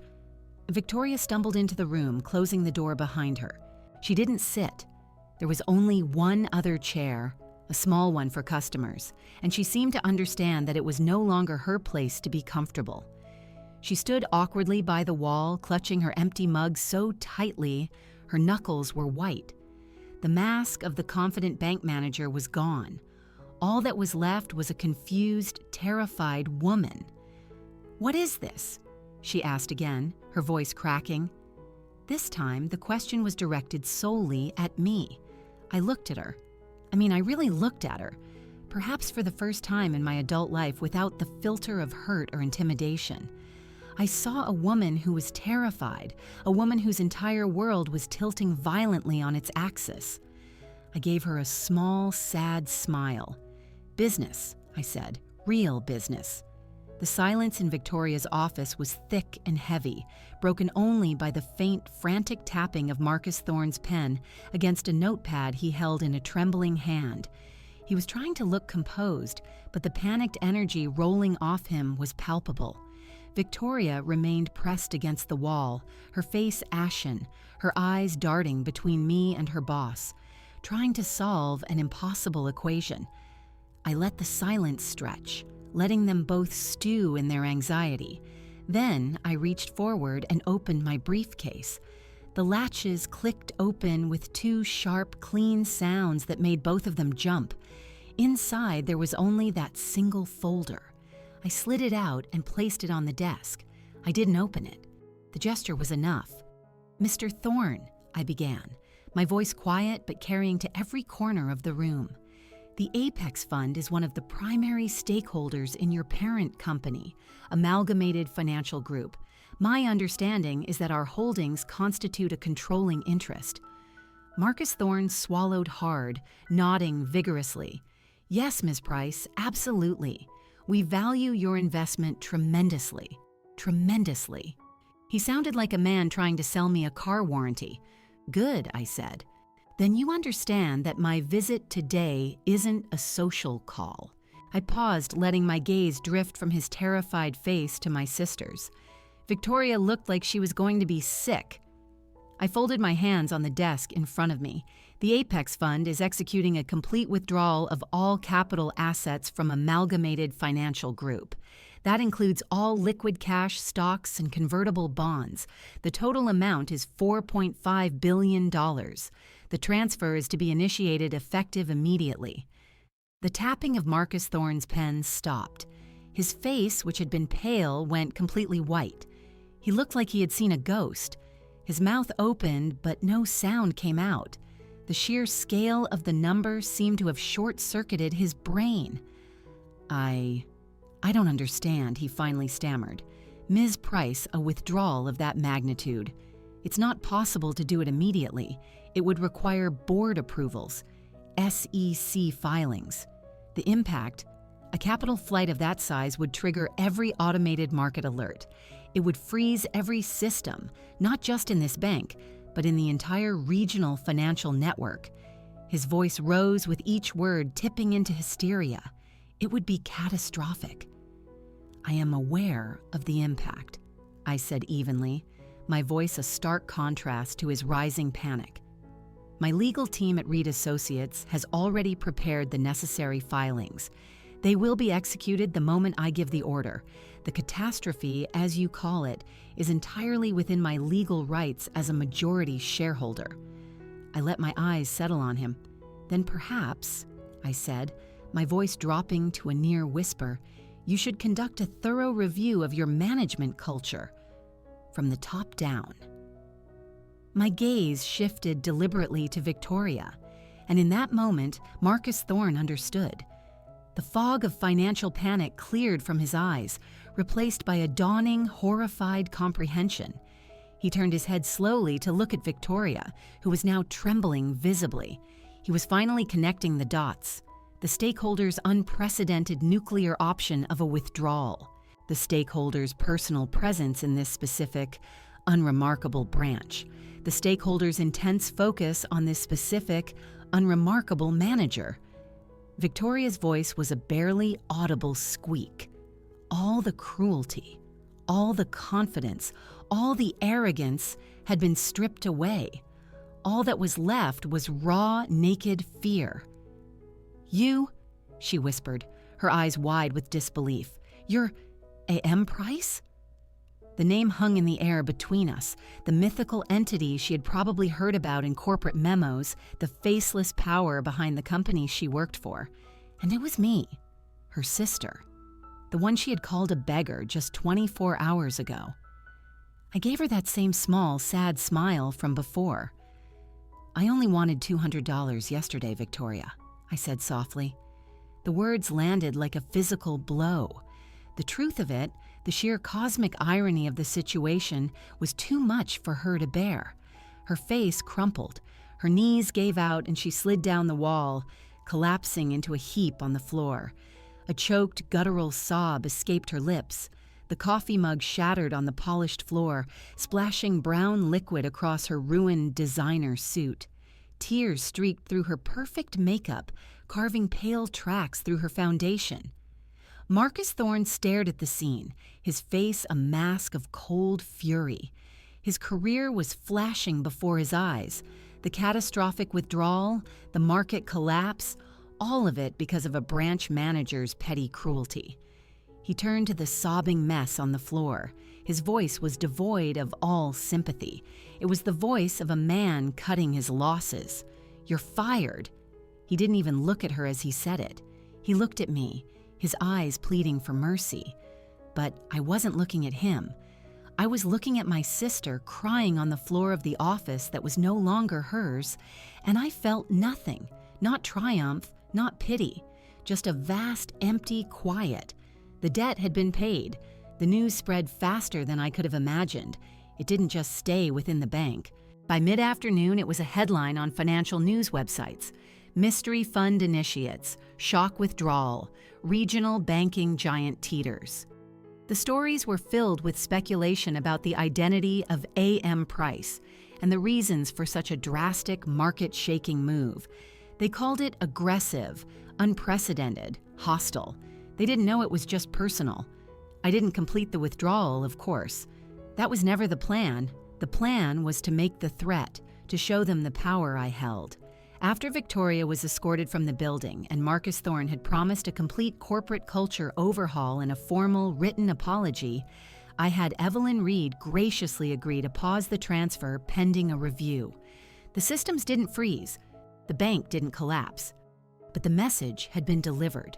Victoria stumbled into the room, closing the door behind her. She didn't sit. There was only one other chair, a small one for customers, and she seemed to understand that it was no longer her place to be comfortable. She stood awkwardly by the wall, clutching her empty mug so tightly her knuckles were white. The mask of the confident bank manager was gone. All that was left was a confused, terrified woman. "What is this?" she asked again, her voice cracking. This time, the question was directed solely at me. I looked at her. I really looked at her, perhaps for the first time in my adult life without the filter of hurt or intimidation. I saw a woman who was terrified, a woman whose entire world was tilting violently on its axis. I gave her a small, sad smile. "Business," I said, "real business." The silence in Victoria's office was thick and heavy, broken only by the faint, frantic tapping of Marcus Thorne's pen against a notepad he held in a trembling hand. He was trying to look composed, but the panicked energy rolling off him was palpable. Victoria remained pressed against the wall, her face ashen, her eyes darting between me and her boss, trying to solve an impossible equation. I let the silence stretch, letting them both stew in their anxiety. Then I reached forward and opened my briefcase. The latches clicked open with two sharp, clean sounds that made both of them jump. Inside, there was only that single folder. I slid it out and placed it on the desk. I didn't open it. The gesture was enough. "Mr. Thorne," I began, my voice quiet but carrying to every corner of the room. "The Apex Fund is one of the primary stakeholders in your parent company, Amalgamated Financial Group. My understanding is that our holdings constitute a controlling interest." Marcus Thorne swallowed hard, nodding vigorously. "Yes, Ms. Price, absolutely. We value your investment tremendously. Tremendously. He sounded like a man trying to sell me a car warranty. Good, I said. Then you understand that my visit today isn't a social call. I paused, letting my gaze drift from his terrified face to my sister's. Victoria looked like she was going to be sick. I folded my hands on the desk in front of me. The Apex Fund is executing a complete withdrawal of all capital assets from Amalgamated Financial Group. That includes all liquid cash, stocks, and convertible bonds. The total amount is $4.5 billion. The transfer is to be initiated effective immediately. The tapping of Marcus Thorne's pen stopped. His face, which had been pale, went completely white. He looked like he had seen a ghost. His mouth opened, but no sound came out. The sheer scale of the number seemed to have short-circuited his brain. I don't understand, he finally stammered. Ms. Price, a withdrawal of that magnitude. It's not possible to do it immediately. It would require board approvals, SEC filings. The impact, a capital flight of that size would trigger every automated market alert. It would freeze every system, not just in this bank, but in the entire regional financial network. His voice rose with each word tipping into hysteria. It would be catastrophic. I am aware of the impact, I said evenly, my voice a stark contrast to his rising panic. My legal team at Reed Associates has already prepared the necessary filings. They will be executed the moment I give the order. The catastrophe, as you call it, is entirely within my legal rights as a majority shareholder. I let my eyes settle on him. Then perhaps, I said, my voice dropping to a near whisper, you should conduct a thorough review of your management culture, from the top down. My gaze shifted deliberately to Victoria, and in that moment, Marcus Thorne understood. The fog of financial panic cleared from his eyes, replaced by a dawning, horrified comprehension. He turned his head slowly to look at Victoria, who was now trembling visibly. He was finally connecting the dots. The stakeholders' unprecedented nuclear option of a withdrawal. The stakeholders' personal presence in this specific, unremarkable branch. The stakeholders' intense focus on this specific, unremarkable manager. Victoria's voice was a barely audible squeak. All the cruelty, all the confidence, all the arrogance had been stripped away. All that was left was raw, naked fear. You, she whispered, her eyes wide with disbelief. You're A.M. Price? The name hung in the air between us, the mythical entity she had probably heard about in corporate memos, the faceless power behind the company she worked for. And it was me, her sister, the one she had called a beggar just 24 hours ago. I gave her that same small, sad smile from before. I only wanted $200 yesterday, Victoria, I said softly. The words landed like a physical blow. The truth of it, the sheer cosmic irony of the situation, was too much for her to bear. Her face crumpled, her knees gave out, and she slid down the wall, collapsing into a heap on the floor. A choked, guttural sob escaped her lips. The coffee mug shattered on the polished floor, splashing brown liquid across her ruined designer suit. Tears streaked through her perfect makeup, carving pale tracks through her foundation. Marcus Thorne stared at the scene, his face a mask of cold fury. His career was flashing before his eyes. The catastrophic withdrawal, the market collapse, all of it because of a branch manager's petty cruelty. He turned to the sobbing mess on the floor. His voice was devoid of all sympathy. It was the voice of a man cutting his losses. "You're fired." He didn't even look at her as he said it. He looked at me, his eyes pleading for mercy. But I wasn't looking at him. I was looking at my sister crying on the floor of the office that was no longer hers, and I felt nothing, not triumph, not pity, just a vast, empty quiet. The debt had been paid. The news spread faster than I could have imagined. It didn't just stay within the bank. By mid-afternoon, it was a headline on financial news websites. mystery fund initiates, shock withdrawal, regional banking giant teeters. The stories were filled with speculation about the identity of A.M. Price and the reasons for such a drastic, market-shaking move. They called it aggressive, unprecedented, hostile. They didn't know it was just personal. I didn't complete the withdrawal, of course. That was never the plan. The plan was to make the threat, to show them the power I held. After Victoria was escorted from the building and Marcus Thorne had promised a complete corporate culture overhaul and a formal, written apology, I had Evelyn Reed graciously agree to pause the transfer pending a review. The systems didn't freeze. The bank didn't collapse. But the message had been delivered.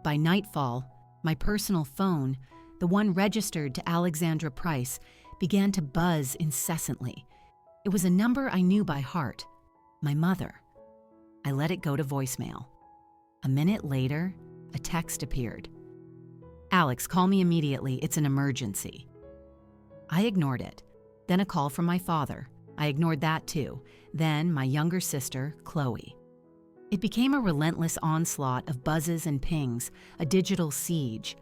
By nightfall, my personal phone, the one registered to Alexandra Price, began to buzz incessantly. It was a number I knew by heart, my mother. I let it go to voicemail. A minute later, a text appeared. "Alex, call me immediately. It's an emergency." I ignored it. Then a call from my father. I ignored that too. Then my younger sister, Chloe. It became a relentless onslaught of buzzes and pings, a digital siege.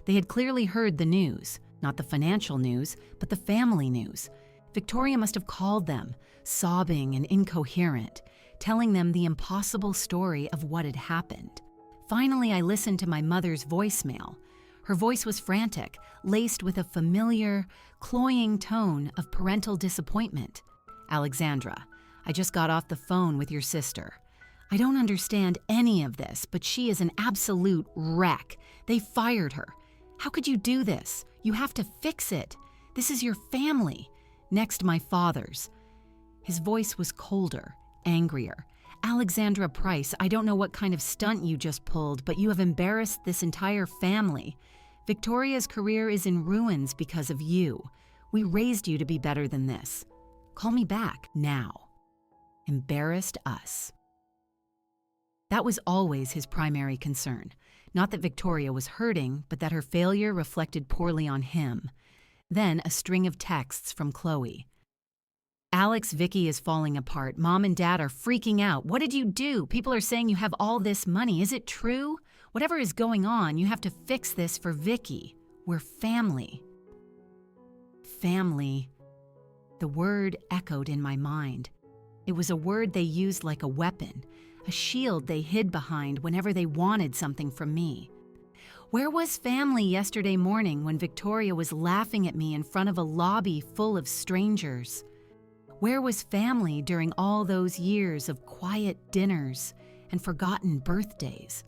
They had clearly heard the news, not the financial news, but the family news. Victoria must have called them, sobbing and incoherent, telling them the impossible story of what had happened. Finally, I listened to my mother's voicemail. Her voice was frantic, laced with a familiar, cloying tone of parental disappointment. "Alexandra, I just got off the phone with your sister. I don't understand any of this, but she is an absolute wreck. They fired her. How could you do this? You have to fix it. This is your family." Next, my father's. His voice was colder, angrier. "Alexandra Price, I don't know what kind of stunt you just pulled, but you have embarrassed this entire family. Victoria's career is in ruins because of you. We raised you to be better than this. Call me back, now." Embarrassed us. That was always his primary concern. Not that Victoria was hurting, but that her failure reflected poorly on him. Then a string of texts from Chloe. "Alex, Vicky is falling apart. Mom and Dad are freaking out. What did you do? People are saying you have all this money. Is it true? Whatever is going on, you have to fix this for Vicky. We're family." Family. The word echoed in my mind. It was a word they used like a weapon, a shield they hid behind whenever they wanted something from me. Where was family yesterday morning when Victoria was laughing at me in front of a lobby full of strangers? Where was family during all those years of quiet dinners and forgotten birthdays?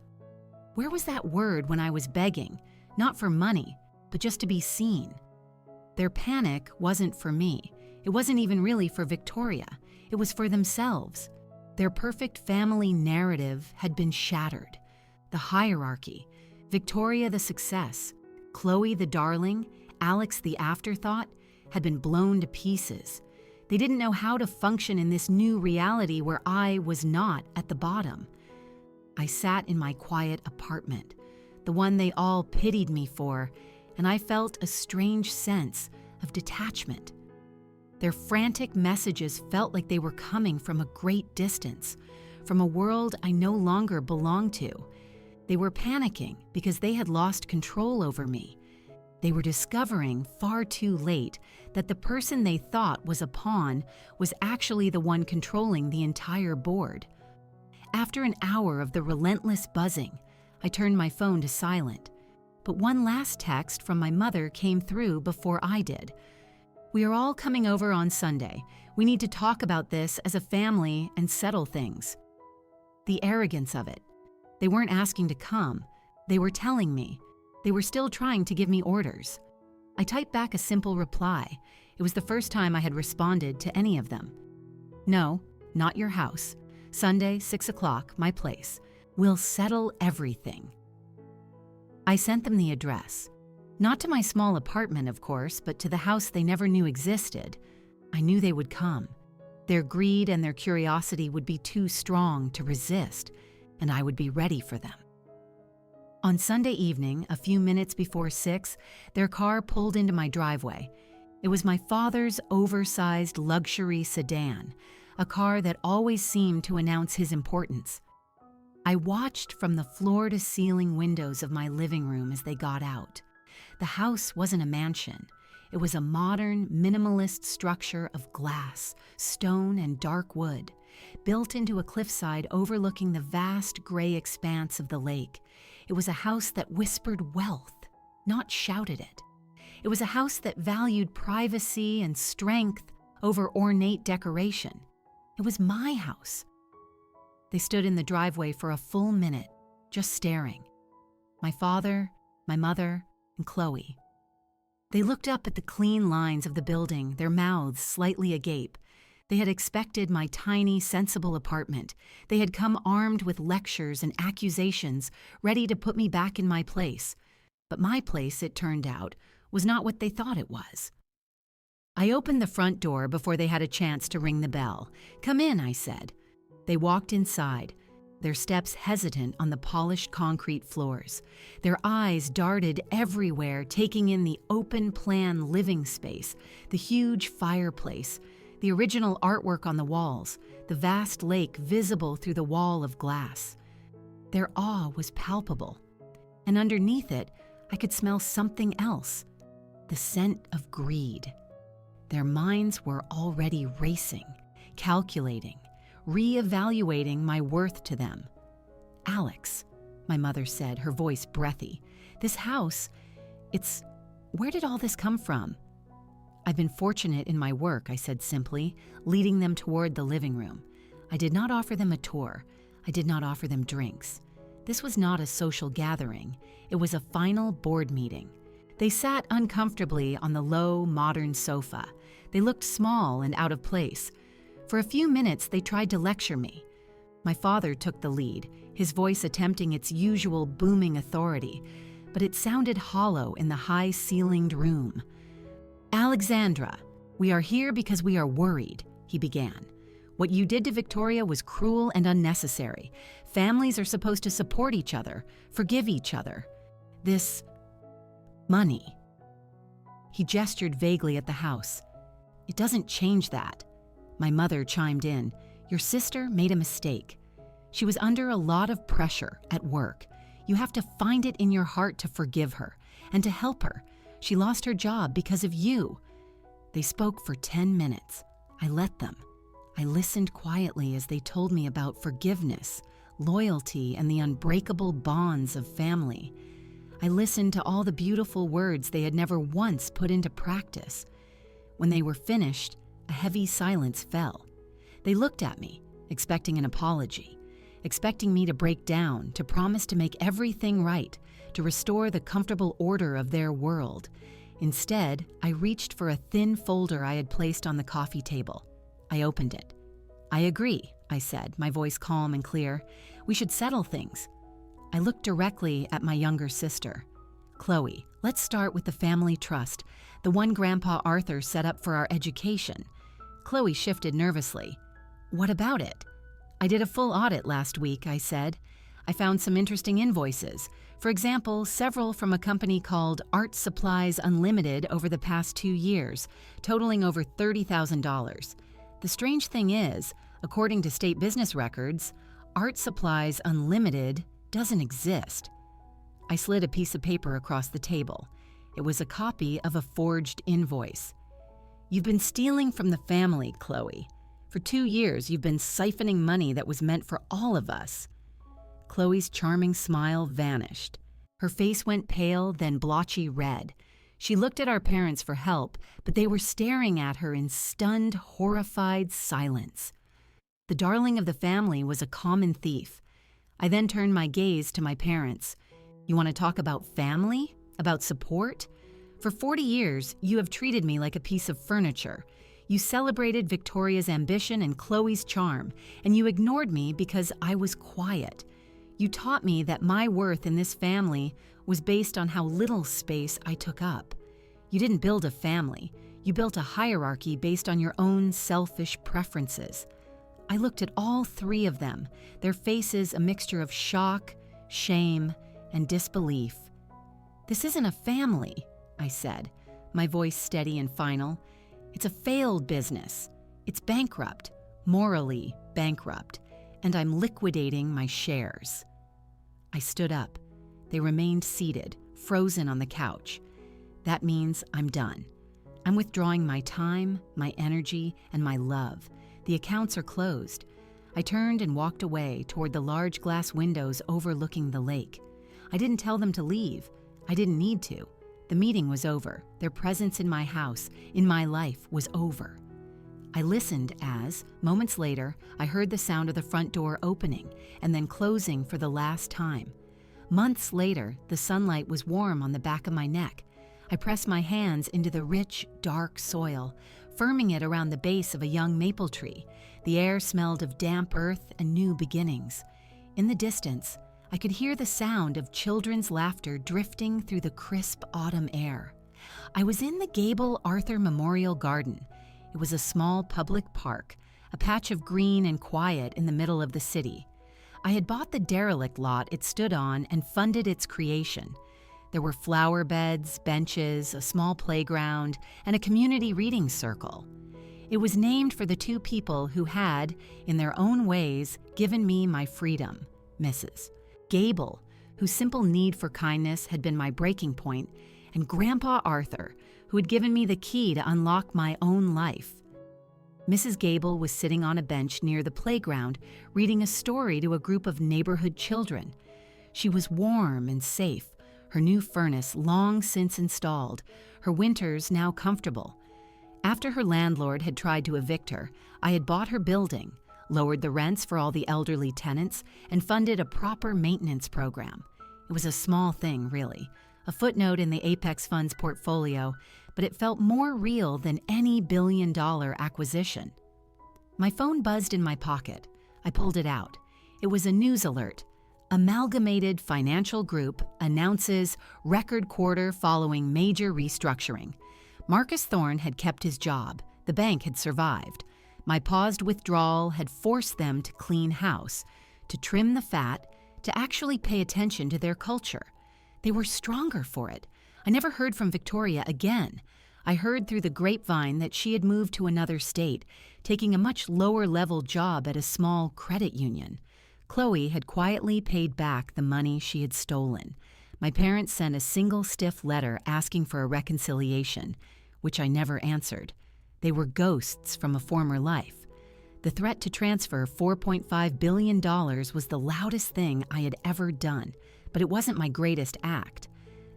Where was that word when I was begging, not for money, but just to be seen? Their panic wasn't for me. It wasn't even really for Victoria. It was for themselves. Their perfect family narrative had been shattered. The hierarchy, Victoria the success, Chloe the darling, Alex the afterthought, had been blown to pieces. They didn't know how to function in this new reality where I was not at the bottom. I sat in my quiet apartment, the one they all pitied me for, and I felt a strange sense of detachment. Their frantic messages felt like they were coming from a great distance, from a world I no longer belonged to. They were panicking because they had lost control over me. They were discovering far too late that the person they thought was a pawn was actually the one controlling the entire board. After an hour of the relentless buzzing, I turned my phone to silent. But one last text from my mother came through before I did. "We are all coming over on Sunday. We need to talk about this as a family and settle things." The arrogance of it. They weren't asking to come. They were telling me. They were still trying to give me orders. I typed back a simple reply. It was the first time I had responded to any of them. "No, not your house. Sunday, 6 o'clock, my place. We'll settle everything." I sent them the address. Not to my small apartment, of course, but to the house they never knew existed. I knew they would come. Their greed and their curiosity would be too strong to resist, and I would be ready for them. On Sunday evening, a few minutes before 6, their car pulled into my driveway. It was my father's oversized luxury sedan, a car that always seemed to announce his importance. I watched from the floor-to-ceiling windows of my living room as they got out. The house wasn't a mansion. It was a modern, minimalist structure of glass, stone, and dark wood, built into a cliffside overlooking the vast gray expanse of the lake. It was a house that whispered wealth, not shouted it. It was a house that valued privacy and strength over ornate decoration. It was my house. They stood in the driveway for a full minute, just staring. My father, my mother, and Chloe. They looked up at the clean lines of the building, their mouths slightly agape. They had expected my tiny, sensible apartment. They had come armed with lectures and accusations, ready to put me back in my place. But my place, it turned out, was not what they thought it was. I opened the front door before they had a chance to ring the bell. "Come in," I said. They walked inside, their steps hesitant on the polished concrete floors. Their eyes darted everywhere, taking in the open-plan living space, the huge fireplace, the original artwork on the walls, the vast lake visible through the wall of glass. Their awe was palpable, and underneath it, I could smell something else, the scent of greed. Their minds were already racing, calculating, re-evaluating my worth to them. "Alex," my mother said, her voice breathy, "this house, where did all this come from?" "I've been fortunate in my work," I said simply, leading them toward the living room. I did not offer them a tour. I did not offer them drinks. This was not a social gathering. It was a final board meeting. They sat uncomfortably on the low, modern sofa. They looked small and out of place. For a few minutes, they tried to lecture me. My father took the lead, his voice attempting its usual booming authority, but it sounded hollow in the high-ceilinged room. "Alexandra, we are here because we are worried," he began. "What you did to Victoria was cruel and unnecessary. Families are supposed to support each other, forgive each other. This money." He gestured vaguely at the house. "It doesn't change that." My mother chimed in. "Your sister made a mistake. She was under a lot of pressure at work. You have to find it in your heart to forgive her and to help her. She lost her job because of you." They spoke for 10 minutes. I let them. I listened quietly as they told me about forgiveness, loyalty, and the unbreakable bonds of family. I listened to all the beautiful words they had never once put into practice. When they were finished, a heavy silence fell. They looked at me, expecting an apology, expecting me to break down, to promise to make everything right, to restore the comfortable order of their world. Instead, I reached for a thin folder I had placed on the coffee table. I opened it. "I agree," I said, my voice calm and clear. "We should settle things." I looked directly at my younger sister. "Chloe, let's start with the family trust, the one Grandpa Arthur set up for our education." Chloe shifted nervously. "What about it?" "I did a full audit last week," I said. "I found some interesting invoices. For example, several from a company called Art Supplies Unlimited over the past 2 years, totaling over $30,000. The strange thing is, according to state business records, Art Supplies Unlimited doesn't exist." I slid a piece of paper across the table. It was a copy of a forged invoice. "You've been stealing from the family, Chloe. For 2 years, you've been siphoning money that was meant for all of us." Chloe's charming smile vanished. Her face went pale, then blotchy red. She looked at our parents for help, but they were staring at her in stunned, horrified silence. The darling of the family was a common thief. I then turned my gaze to my parents. "You want to talk about family? About support? For 40 years, you have treated me like a piece of furniture. You celebrated Victoria's ambition and Chloe's charm, and you ignored me because I was quiet. You taught me that my worth in this family was based on how little space I took up. You didn't build a family. You built a hierarchy based on your own selfish preferences." I looked at all 3 of them, their faces a mixture of shock, shame, and disbelief. "This isn't a family," I said, my voice steady and final. "It's a failed business. It's bankrupt, morally bankrupt. and I'm liquidating my shares. I stood up. They remained seated, frozen on the couch. That means I'm done. I'm withdrawing my time, my energy, and my love. The accounts are closed. I turned and walked away toward the large glass windows overlooking the lake. I didn't tell them to leave. I didn't need to. The meeting was over. Their presence in my house, in my life, was over. I listened as, moments later, I heard the sound of the front door opening and then closing for the last time. Months later, the sunlight was warm on the back of my neck. I pressed my hands into the rich, dark soil, firming it around the base of a young maple tree. The air smelled of damp earth and new beginnings. In the distance, I could hear the sound of children's laughter drifting through the crisp autumn air. I was in the Gable Arthur Memorial Garden. It was a small public park, a patch of green and quiet in the middle of the city. I had bought the derelict lot it stood on and funded its creation. There were flower beds, benches, a small playground, and a community reading circle. It was named for the two people who had, in their own ways, given me my freedom, Mrs. Gable, whose simple need for kindness had been my breaking point, and Grandpa Arthur, who had given me the key to unlock my own life. Mrs. Gable was sitting on a bench near the playground, reading a story to a group of neighborhood children. She was warm and safe, her new furnace long since installed, her winters now comfortable. After her landlord had tried to evict her, I had bought her building, lowered the rents for all the elderly tenants, and funded a proper maintenance program. It was a small thing, really, a footnote in the Apex Fund's portfolio, but it felt more real than any billion-dollar acquisition. My phone buzzed in my pocket. I pulled it out. It was a news alert. Amalgamated Financial Group announces record quarter following major restructuring. Marcus Thorne had kept his job. The bank had survived. My paused withdrawal had forced them to clean house, to trim the fat, to actually pay attention to their culture. They were stronger for it. I never heard from Victoria again. I heard through the grapevine that she had moved to another state, taking a much lower-level job at a small credit union. Chloe had quietly paid back the money she had stolen. My parents sent a single stiff letter asking for a reconciliation, which I never answered. They were ghosts from a former life. The threat to transfer $4.5 billion was the loudest thing I had ever done, but it wasn't my greatest act.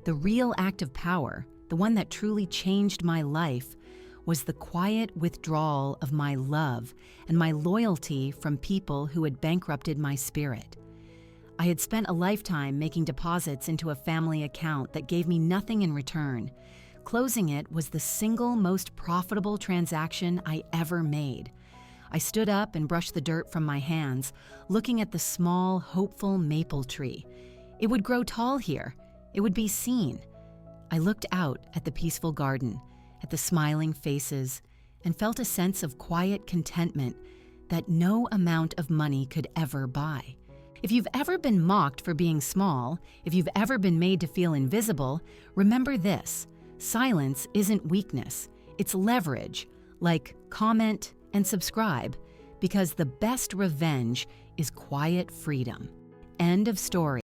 The real act of power, the one that truly changed my life, was the quiet withdrawal of my love and my loyalty from people who had bankrupted my spirit. I had spent a lifetime making deposits into a family account that gave me nothing in return. Closing it was the single most profitable transaction I ever made. I stood up and brushed the dirt from my hands, looking at the small, hopeful maple tree. It would grow tall here. It would be seen. I looked out at the peaceful garden, at the smiling faces, and felt a sense of quiet contentment that no amount of money could ever buy. If you've ever been mocked for being small, if you've ever been made to feel invisible, remember this: silence isn't weakness, it's leverage. Like, comment, and subscribe, because the best revenge is quiet freedom. End of story.